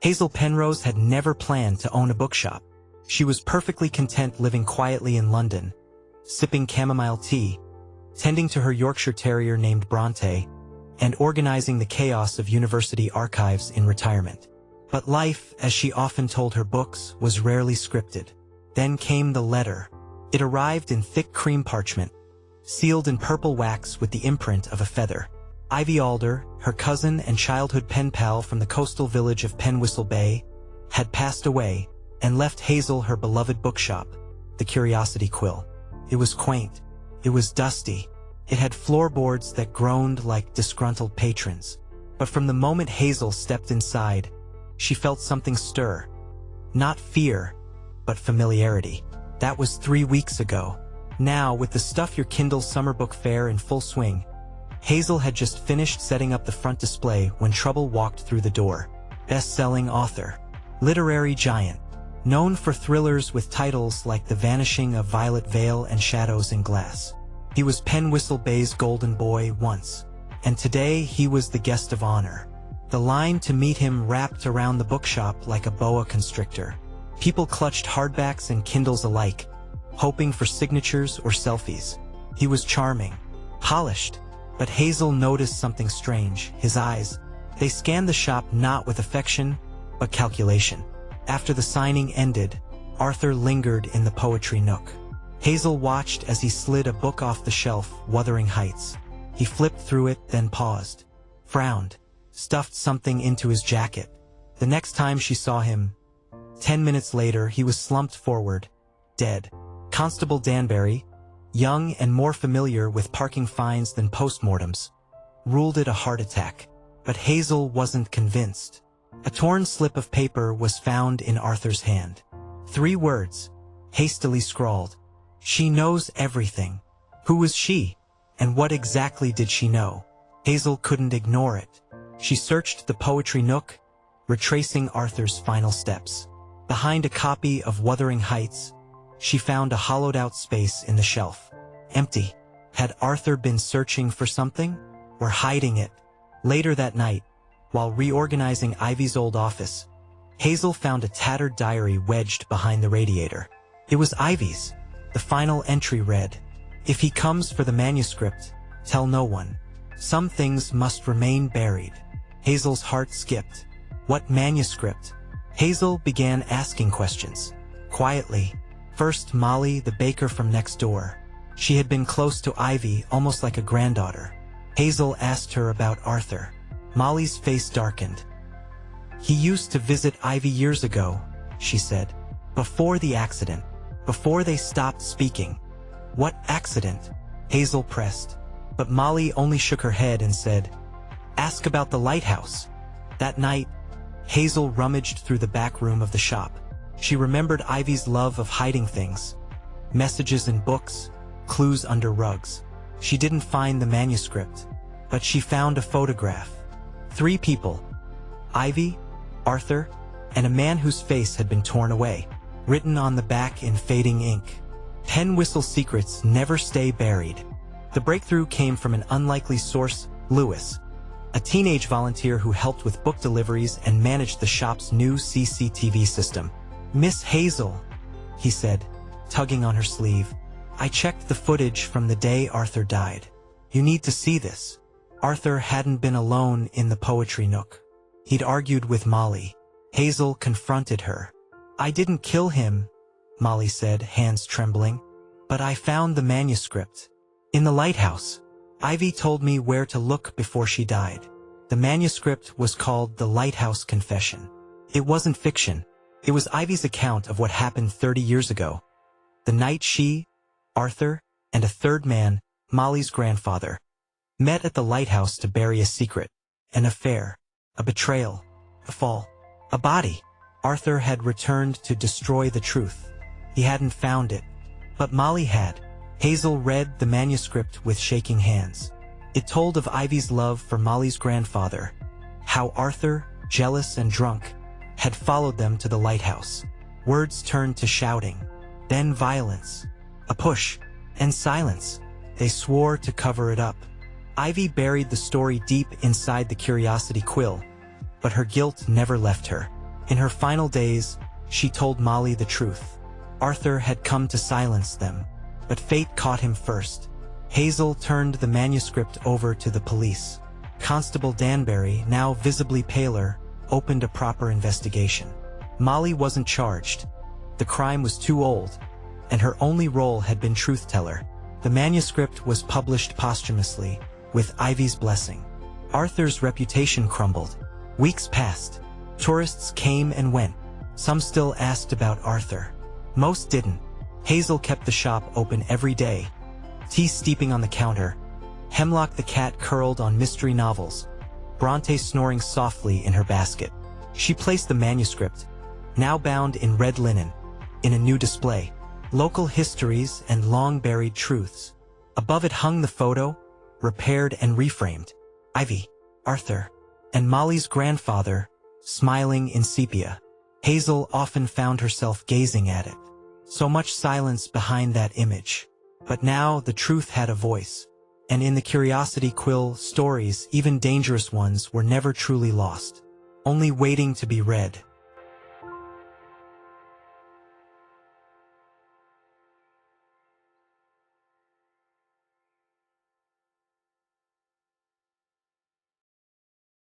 Hazel Penrose had never planned to own a bookshop. She was perfectly content living quietly in London, sipping chamomile tea, tending to her Yorkshire Terrier named Brontë, and organizing the chaos of university archives in retirement. But life, as she often told her books, was rarely scripted. Then came the letter. It arrived in thick cream parchment, sealed in purple wax with the imprint of a feather. Ivy Alder, her cousin and childhood pen pal from the coastal village of Penwhistle Bay, had passed away and left Hazel her beloved bookshop, the Curiosity Quill. It was quaint. It was dusty. It had floorboards that groaned like disgruntled patrons. But from the moment Hazel stepped inside, she felt something stir. Not fear, but familiarity. That was 3 weeks ago. Now, with the Stuff Your Kindle summer book fair in full swing, Hazel had just finished setting up the front display when trouble walked through the door. Best-selling author, literary giant, known for thrillers with titles like The Vanishing of Violet Vale and Shadows in Glass. He was Penwhistle Bay's golden boy once, and today he was the guest of honor. The line to meet him wrapped around the bookshop like a boa constrictor. People clutched hardbacks and Kindles alike, hoping for signatures or selfies. He was charming, polished, but Hazel noticed something strange. His eyes, they scanned the shop not with affection, but calculation. After the signing ended, Arthur lingered in the poetry nook. Hazel watched as he slid a book off the shelf, Wuthering Heights. He flipped through it, then paused, frowned, stuffed something into his jacket. The next time she saw him, 10 minutes later, he was slumped forward, dead. Constable Danbury, young and more familiar with parking fines than postmortems, ruled it a heart attack. But Hazel wasn't convinced. A torn slip of paper was found in Arthur's hand. 3 words, hastily scrawled. She knows everything. Who was she? And what exactly did she know? Hazel couldn't ignore it. She searched the poetry nook, retracing Arthur's final steps. Behind a copy of Wuthering Heights, she found a hollowed-out space in the shelf. Empty. Had Arthur been searching for something? Or hiding it? Later that night, while reorganizing Ivy's old office, Hazel found a tattered diary wedged behind the radiator. It was Ivy's. The final entry read, "If he comes for the manuscript, tell no one. Some things must remain buried." Hazel's heart skipped. What manuscript? Hazel began asking questions. Quietly. First, Molly, the baker from next door. She had been close to Ivy, almost like a granddaughter. Hazel asked her about Arthur. Molly's face darkened. "He used to visit Ivy years ago," she said. "Before the accident. Before they stopped speaking." "What accident?" Hazel pressed. But Molly only shook her head and said, "Ask about the lighthouse." That night, Hazel rummaged through the back room of the shop. She remembered Ivy's love of hiding things. Messages in books, clues under rugs. She didn't find the manuscript, but she found a photograph. 3 people. Ivy, Arthur, and a man whose face had been torn away. Written on the back in fading ink. Penwhistle secrets never stay buried. The breakthrough came from an unlikely source, Lewis, a teenage volunteer who helped with book deliveries and managed the shop's new CCTV system. "Miss Hazel," he said, tugging on her sleeve, "I checked the footage from the day Arthur died. You need to see this." Arthur hadn't been alone in the poetry nook. He'd argued with Molly. Hazel confronted her. "I didn't kill him," Molly said, hands trembling. "But I found the manuscript. In the lighthouse. Ivy told me where to look before she died. The manuscript was called The Lighthouse Confession. It wasn't fiction. It was Ivy's account of what happened 30 years ago. The night she, Arthur, and a third man, Molly's grandfather, met at the lighthouse to bury a secret, an affair, a betrayal, a fall, a body. Arthur had returned to destroy the truth. He hadn't found it, but Molly had. Hazel read the manuscript with shaking hands. It told of Ivy's love for Molly's grandfather, how Arthur, jealous and drunk, had followed them to the lighthouse. Words turned to shouting, then violence, a push, and silence. They swore to cover it up. Ivy buried the story deep inside the Curiosity Quill, but her guilt never left her. In her final days, she told Molly the truth. Arthur had come to silence them, but fate caught him first. Hazel turned the manuscript over to the police. Constable Danbury, now visibly paler, opened a proper investigation. Molly wasn't charged. The crime was too old, and her only role had been truth-teller. The manuscript was published posthumously, with Ivy's blessing. Arthur's reputation crumbled. Weeks passed. Tourists came and went. Some still asked about Arthur. Most didn't. Hazel kept the shop open every day. Tea steeping on the counter. Hemlock the cat curled on mystery novels. Brontë snoring softly in her basket. She placed the manuscript, now bound in red linen, in a new display. Local histories and long-buried truths. Above it hung the photo, repaired and reframed. Ivy, Arthur, and Molly's grandfather, smiling in sepia. Hazel often found herself gazing at it. So much silence behind that image. But now the truth had a voice. And in the curiosity quill, stories, even dangerous ones, were never truly lost. Only waiting to be read.